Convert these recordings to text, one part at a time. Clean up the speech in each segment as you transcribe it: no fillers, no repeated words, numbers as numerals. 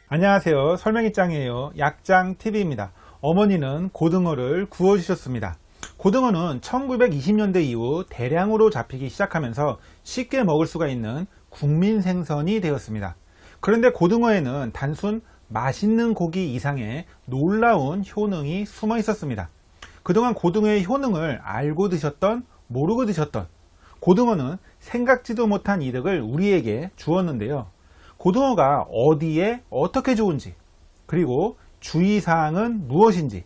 안녕하세요. 설명이짱이에요. 약장TV입니다. 어머니는 고등어를 구워주셨습니다. 고등어는 1920년대 이후 대량으로 잡히기 시작하면서 쉽게 먹을 수가 있는 국민 생선이 되었습니다. 그런데 고등어에는 단순 맛있는 고기 이상의 놀라운 효능이 숨어 있었습니다. 그동안 고등어의 효능을 알고 드셨던 모르고 드셨던 고등어는 생각지도 못한 이득을 우리에게 주었는데요. 고등어가 어디에 어떻게 좋은지, 그리고 주의사항은 무엇인지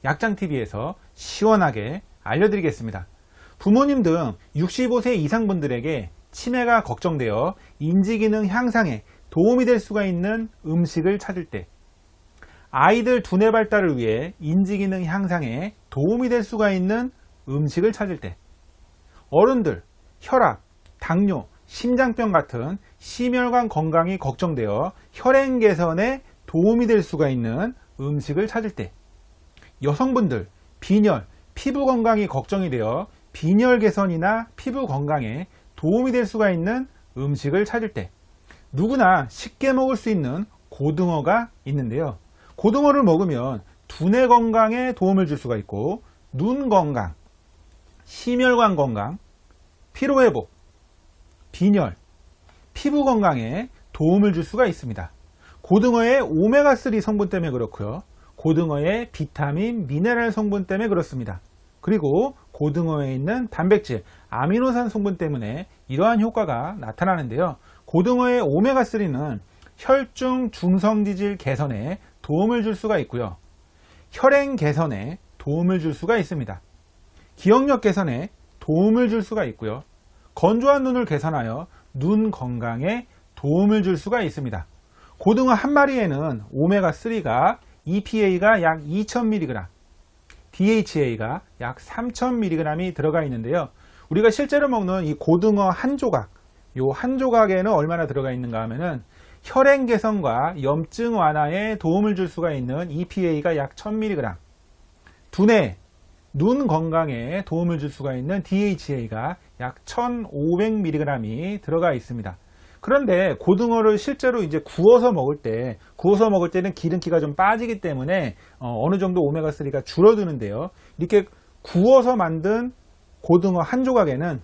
약장TV에서 시원하게 알려드리겠습니다. 부모님 등 65세 이상 분들에게 치매가 걱정되어 인지기능 향상에 도움이 될 수가 있는 음식을 찾을 때, 아이들 두뇌 발달을 위해 인지기능 향상에 도움이 될 수가 있는 음식을 찾을 때, 어른들 혈압, 당뇨, 심장병 같은 심혈관 건강이 걱정되어 혈행 개선에 도움이 될 수가 있는 음식을 찾을 때, 여성분들 빈혈, 피부 건강이 걱정이 되어 빈혈 개선이나 피부 건강에 도움이 될 수가 있는 음식을 찾을 때, 누구나 쉽게 먹을 수 있는 고등어가 있는데요. 고등어를 먹으면 두뇌 건강에 도움을 줄 수가 있고, 눈 건강, 심혈관 건강, 피로회복, 빈혈, 피부 건강에 도움을 줄 수가 있습니다. 고등어의 오메가3 성분 때문에 그렇고요. 고등어의 비타민, 미네랄 성분 때문에 그렇습니다. 그리고 고등어에 있는 단백질, 아미노산 성분 때문에 이러한 효과가 나타나는데요. 고등어의 오메가3는 혈중 중성지질 개선에 도움을 줄 수가 있고요. 혈행 개선에 도움을 줄 수가 있습니다. 기억력 개선에 도움을 줄 수가 있고요. 건조한 눈을 개선하여 눈 건강에 도움을 줄 수가 있습니다. 고등어 한 마리에는 오메가3가 EPA가 약 2000mg, DHA가 약 3000mg이 들어가 있는데요. 우리가 실제로 먹는 이 고등어 한 조각, 요 한 조각에는 얼마나 들어가 있는가 하면은 혈행 개선과 염증 완화에 도움을 줄 수가 있는 EPA가 약 1000mg, 두뇌, 눈 건강에 도움을 줄 수가 있는 DHA가 약 1500mg이 들어가 있습니다. 그런데 고등어를 실제로 이제 구워서 먹을 때는 기름기가 좀 빠지기 때문에 어느 정도 오메가3가 줄어드는데요. 이렇게 구워서 만든 고등어 한 조각에는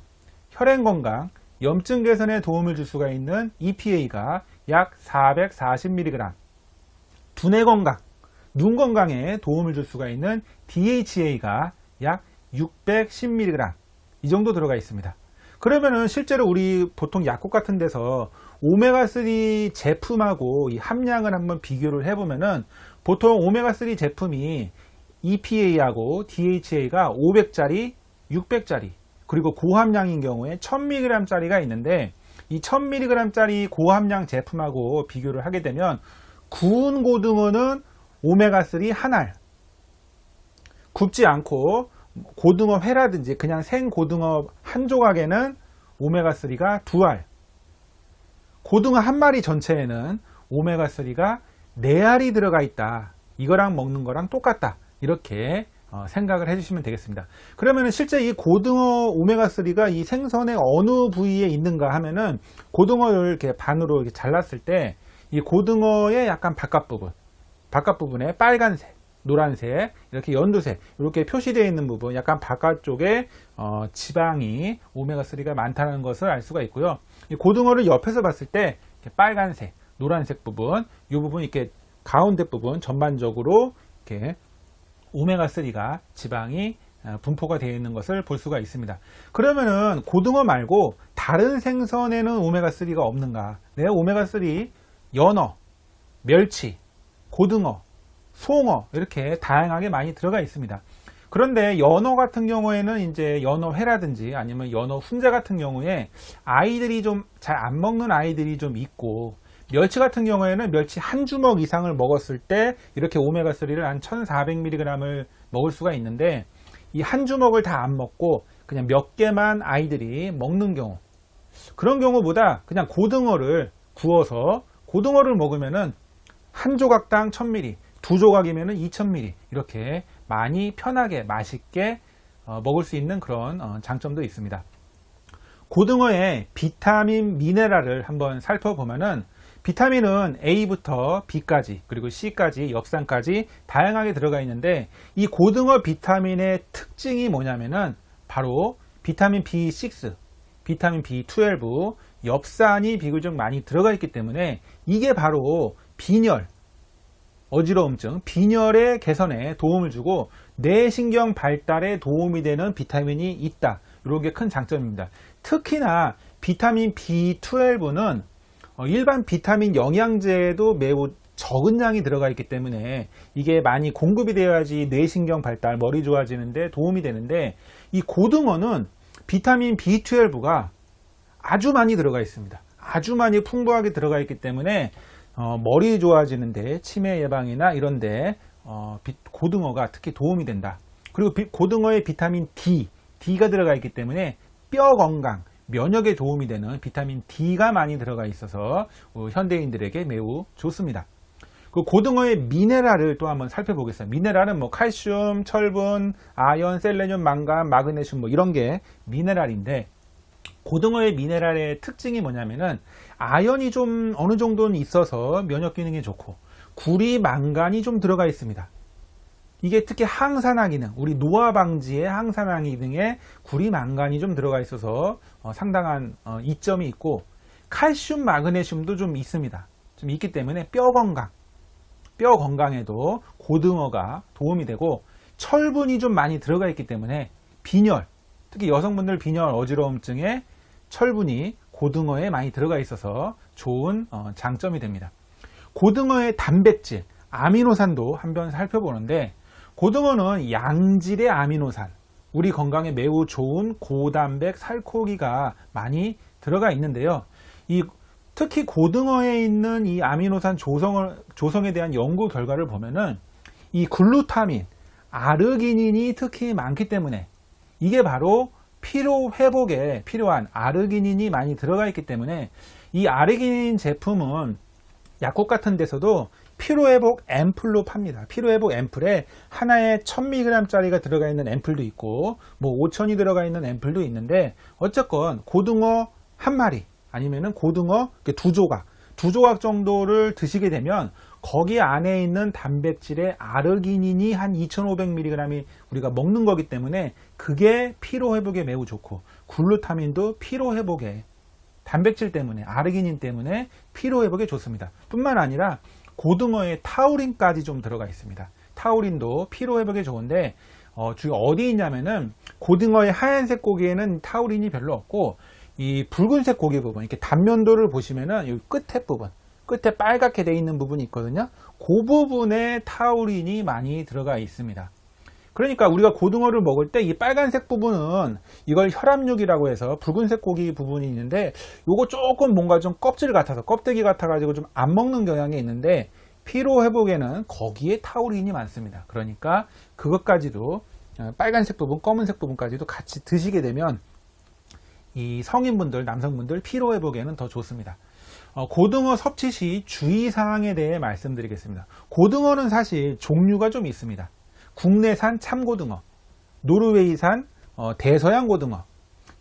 혈행 건강, 염증 개선에 도움을 줄 수가 있는 EPA가 약 440mg, 두뇌 건강, 눈 건강에 도움을 줄 수가 있는 DHA가 약 610mg 이 정도 들어가 있습니다. 그러면은 실제로 우리 보통 약국 같은 데서 오메가3 제품하고 이 함량을 한번 비교를 해보면은 보통 오메가3 제품이 EPA하고 DHA가 500짜리, 600짜리, 그리고 고함량인 경우에 1000mg 짜리가 있는데, 이 1000mg 짜리 고함량 제품하고 비교를 하게 되면 구운 고등어는 오메가3 한 알, 굽지 않고 고등어 회라든지 그냥 생 고등어 한 조각에는 오메가3가 두 알, 고등어 한 마리 전체에는 오메가3가 네 알이 들어가 있다. 이거랑 먹는 거랑 똑같다. 이렇게 생각을 해주시면 되겠습니다. 그러면 실제 이 고등어 오메가3가 이 생선의 어느 부위에 있는가 하면은 고등어를 이렇게 반으로 이렇게 잘랐을 때 이 고등어의 약간 바깥 부분에 빨간색, 노란색, 이렇게 연두색 이렇게 표시되어 있는 부분, 약간 바깥쪽에 지방이 오메가3가 많다는 것을 알 수가 있고요. 이 고등어를 옆에서 봤을 때 이렇게 빨간색, 노란색 부분, 이 부분 이렇게 가운데 부분 전반적으로 이렇게 오메가3가 지방이 분포가 되어 있는 것을 볼 수가 있습니다. 그러면은 고등어 말고 다른 생선에는 오메가3가 없는가? 네, 오메가3 연어, 멸치, 고등어, 송어 이렇게 다양하게 많이 들어가 있습니다. 그런데 연어 같은 경우에는 이제 연어회라든지 아니면 연어 훈제 같은 경우에 아이들이 좀 잘 안 먹는 아이들이 좀 있고, 멸치 같은 경우에는 멸치 한 주먹 이상을 먹었을 때 이렇게 오메가3를 한 1400mg을 먹을 수가 있는데, 이 한 주먹을 다 안 먹고 그냥 몇 개만 아이들이 먹는 경우, 그런 경우보다 그냥 고등어를 구워서 고등어를 먹으면은 한 조각당 1000mg, 두 조각이면은 2000mg 이렇게 많이 편하게 맛있게 먹을 수 있는 그런 장점도 있습니다. 고등어의 비타민, 미네랄을 한번 살펴보면은 비타민은 A부터 B까지 그리고 C까지 엽산까지 다양하게 들어가 있는데 이 고등어 비타민의 특징이 뭐냐면은 바로 비타민 B6, 비타민 B12, 엽산이 비교적 많이 들어가 있기 때문에 이게 바로 빈혈, 어지러움증, 빈혈의 개선에 도움을 주고 뇌신경 발달에 도움이 되는 비타민이 있다. 이런 게 큰 장점입니다. 특히나 비타민 B12는 일반 비타민 영양제에도 매우 적은 양이 들어가 있기 때문에 이게 많이 공급이 되어야지 뇌신경 발달, 머리 좋아지는데 도움이 되는데 이 고등어는 비타민 B12가 아주 많이 들어가 있습니다. 아주 많이 풍부하게 들어가 있기 때문에 머리 좋아지는데 치매 예방이나 이런데 고등어가 특히 도움이 된다. 그리고 고등어에 비타민 D가 들어가 있기 때문에 뼈 건강, 면역에 도움이 되는 비타민 D가 많이 들어가 있어서 현대인들에게 매우 좋습니다. 그 고등어의 미네랄을 또 한번 살펴보겠습니다. 미네랄은 뭐 칼슘, 철분, 아연, 셀레늄, 망간, 마그네슘 뭐 이런 게 미네랄인데 고등어의 미네랄의 특징이 뭐냐면은 아연이 좀 어느 정도는 있어서 면역 기능이 좋고 구리, 망간이 좀 들어가 있습니다. 이게 특히 항산화 기능, 우리 노화 방지의 항산화 기능에 구리, 망간이 좀 들어가 있어서 상당한 이점이 있고 칼슘, 마그네슘도 좀 있습니다. 좀 있기 때문에 뼈 건강에도 고등어가 도움이 되고 철분이 좀 많이 들어가 있기 때문에 빈혈, 특히 여성분들 빈혈 어지러움증에 철분이 고등어에 많이 들어가 있어서 좋은 장점이 됩니다. 고등어의 단백질, 아미노산도 한번 살펴보는데 고등어는 양질의 아미노산, 우리 건강에 매우 좋은 고단백 살코기가 많이 들어가 있는데요. 특히 고등어에 있는 이 아미노산 조성에 대한 연구 결과를 보면은 이 글루타민, 아르기닌이 특히 많기 때문에 이게 바로 피로 회복에 필요한 아르기닌이 많이 들어가 있기 때문에 이 아르기닌 제품은 약국 같은 데서도 피로회복 앰플로 팝니다. 피로회복 앰플에 하나에 1000mg 짜리가 들어가 있는 앰플도 있고 뭐 5000이 들어가 있는 앰플도 있는데 어쨌건 고등어 한 마리 아니면은 고등어 두 조각 정도를 드시게 되면 거기 안에 있는 단백질의 아르기닌이 한 2500mg이 우리가 먹는 거기 때문에 그게 피로회복에 매우 좋고 글루타민도 피로회복에 단백질 때문에 아르기닌 때문에 피로회복에 좋습니다. 뿐만 아니라 고등어에 타우린까지 좀 들어가 있습니다. 타우린도 피로회복에 좋은데 주로 어디 있냐면은 고등어의 하얀색 고기에는 타우린이 별로 없고 이 붉은색 고기 부분 이렇게 단면도를 보시면은 이 끝에 빨갛게 되어 있는 부분이 있거든요. 그 부분에 타우린이 많이 들어가 있습니다. 그러니까 우리가 고등어를 먹을 때 이 빨간색 부분은 이걸 혈압육이라고 해서 붉은색 고기 부분이 있는데 요거 조금 뭔가 좀 껍데기 같아가지고 좀 안 먹는 경향이 있는데 피로 회복에는 거기에 타우린이 많습니다. 그러니까 그것까지도 빨간색 부분, 검은색 부분까지도 같이 드시게 되면 이 성인분들, 남성분들 피로 회복에는 더 좋습니다. 고등어 섭취 시 주의사항에 대해 말씀드리겠습니다. 고등어는 사실 종류가 좀 있습니다. 국내산 참고등어, 노르웨이산 대서양 고등어,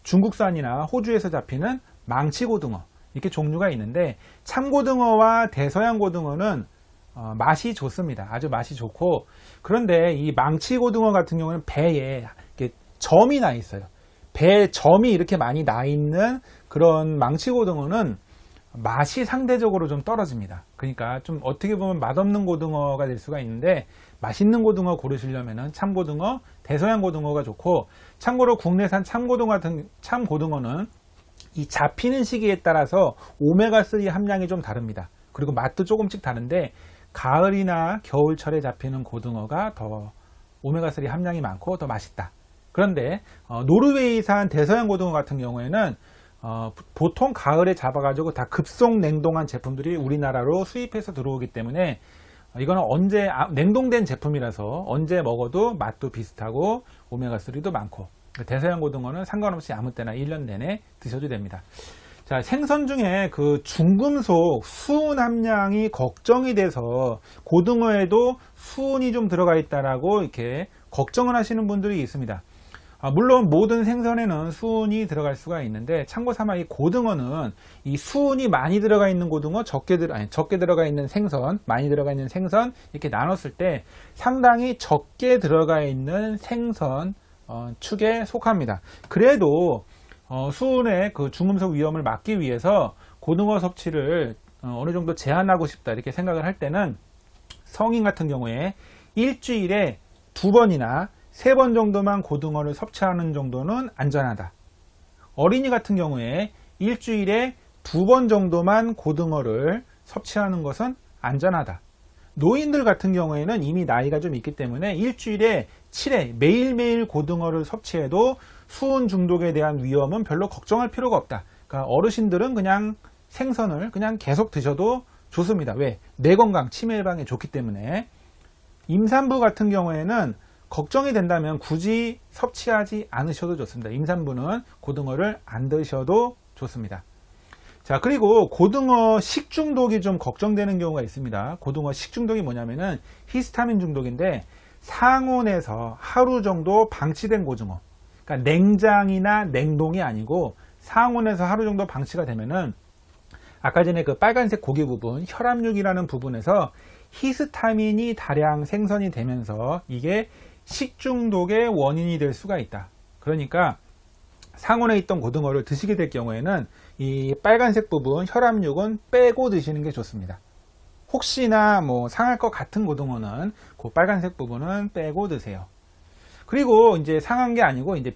중국산이나 호주에서 잡히는 망치고등어 이렇게 종류가 있는데 참고등어와 대서양 고등어는 맛이 좋습니다. 아주 맛이 좋고 그런데 이 망치고등어 같은 경우는 배에 이렇게 점이 나 있어요. 배에 점이 이렇게 많이 나 있는 그런 망치고등어는 맛이 상대적으로 좀 떨어집니다. 그러니까 좀 어떻게 보면 맛없는 고등어가 될 수가 있는데 맛있는 고등어 고르시려면 참고등어, 대서양 고등어가 좋고 참고로 국내산 참고등어는 이 잡히는 시기에 따라서 오메가3 함량이 좀 다릅니다. 그리고 맛도 조금씩 다른데 가을이나 겨울철에 잡히는 고등어가 더 오메가3 함량이 많고 더 맛있다. 그런데 노르웨이산 대서양 고등어 같은 경우에는 보통 가을에 잡아가지고 다 급속 냉동한 제품들이 우리나라로 수입해서 들어오기 때문에 이거는 언제 냉동된 제품이라서 언제 먹어도 맛도 비슷하고 오메가3도 많고 대서양 고등어는 상관없이 아무 때나 1년 내내 드셔도 됩니다. 자, 생선 중에 그 중금속 수은 함량이 걱정이 돼서 고등어에도 수은이 좀 들어가 있다라고 이렇게 걱정을 하시는 분들이 있습니다. 물론 모든 생선에는 수은이 들어갈 수가 있는데 참고 삼아 이 고등어는 이 수은이 많이 들어가 있는 고등어, 적게 들어가 있는 생선, 많이 들어가 있는 생선 이렇게 나눴을 때 상당히 적게 들어가 있는 생선 축에 속합니다. 그래도 수은의 그 중금속 위험을 막기 위해서 고등어 섭취를 어느 정도 제한하고 싶다 이렇게 생각을 할 때는 성인 같은 경우에 일주일에 2번이나 3번 정도만 고등어를 섭취하는 정도는 안전하다. 어린이 같은 경우에 일주일에 2번 정도만 고등어를 섭취하는 것은 안전하다. 노인들 같은 경우에는 이미 나이가 좀 있기 때문에 일주일에 7회 매일매일 고등어를 섭취해도 수은 중독에 대한 위험은 별로 걱정할 필요가 없다. 그러니까 어르신들은 그냥 생선을 그냥 계속 드셔도 좋습니다. 왜? 뇌 건강, 치매 예방에 좋기 때문에. 임산부 같은 경우에는 걱정이 된다면 굳이 섭취하지 않으셔도 좋습니다. 임산부는 고등어를 안 드셔도 좋습니다. 자, 그리고 고등어 식중독이 좀 걱정되는 경우가 있습니다. 고등어 식중독이 뭐냐면은 히스타민 중독인데 상온에서 하루 정도 방치된 고등어, 그러니까 냉장이나 냉동이 아니고 상온에서 하루 정도 방치가 되면은 아까 전에 그 빨간색 고기 부분, 혈압육이라는 부분에서 히스타민이 다량 생성이 되면서 이게 식중독의 원인이 될 수가 있다. 그러니까 상온에 있던 고등어를 드시게 될 경우에는 이 빨간색 부분 혈압육은 빼고 드시는 게 좋습니다. 혹시나 뭐 상할 것 같은 고등어는 그 빨간색 부분은 빼고 드세요. 그리고 이제 상한 게 아니고 이제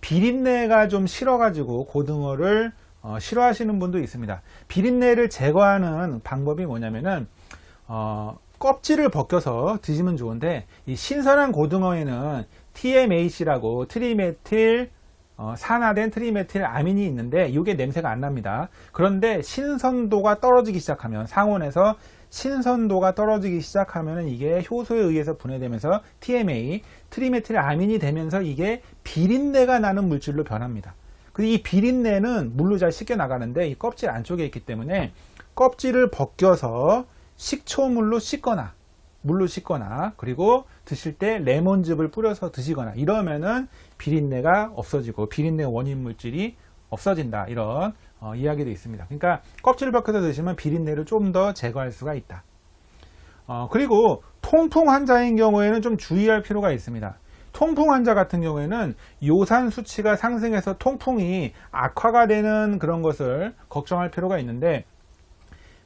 비린내가 좀 싫어가지고 고등어를 싫어하시는 분도 있습니다. 비린내를 제거하는 방법이 뭐냐면은 껍질을 벗겨서 드시면 좋은데 이 신선한 고등어에는 TMAC라고 트리메틸 산화된 트리메틸 아민이 있는데 이게 냄새가 안 납니다. 그런데 신선도가 떨어지기 시작하면 상온에서 신선도가 떨어지기 시작하면 이게 효소에 의해서 분해되면서 TMA 트리메틸 아민이 되면서 이게 비린내가 나는 물질로 변합니다. 그리고 이 비린내는 물로 잘 씻겨 나가는데 이 껍질 안쪽에 있기 때문에 껍질을 벗겨서 식초물로 씻거나 물로 씻거나 그리고 드실 때 레몬즙을 뿌려서 드시거나 이러면은 비린내가 없어지고 비린내 원인 물질이 없어진다, 이런 이야기도 있습니다. 그러니까 껍질을 벗겨서 드시면 비린내를 좀 더 제거할 수가 있다. 그리고 통풍 환자인 경우에는 좀 주의할 필요가 있습니다. 통풍 환자 같은 경우에는 요산 수치가 상승해서 통풍이 악화가 되는 그런 것을 걱정할 필요가 있는데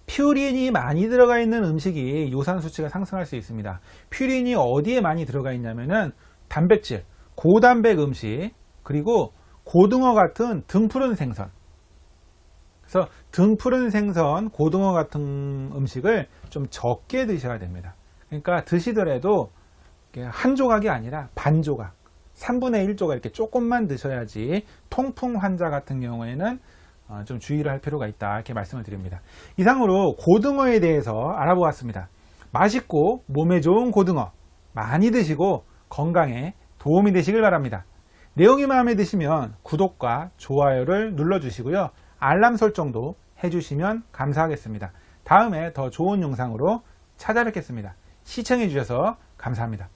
퓨린이 많이 들어가 있는 음식이 요산 수치가 상승할 수 있습니다. 퓨린이 어디에 많이 들어가 있냐면은 단백질, 고단백 음식, 그리고 고등어 같은 등푸른 생선. 그래서 등푸른 생선, 고등어 같은 음식을 좀 적게 드셔야 됩니다. 그러니까 드시더라도 한 조각이 아니라 반 조각, 3분의 1 조각 이렇게 조금만 드셔야지 통풍 환자 같은 경우에는 좀 주의를 할 필요가 있다, 이렇게 말씀을 드립니다. 이상으로 고등어에 대해서 알아보았습니다. 맛있고 몸에 좋은 고등어 많이 드시고 건강에 도움이 되시길 바랍니다. 내용이 마음에 드시면 구독과 좋아요를 눌러주시고요. 알람 설정도 해주시면 감사하겠습니다. 다음에 더 좋은 영상으로 찾아뵙겠습니다. 시청해 주셔서 감사합니다.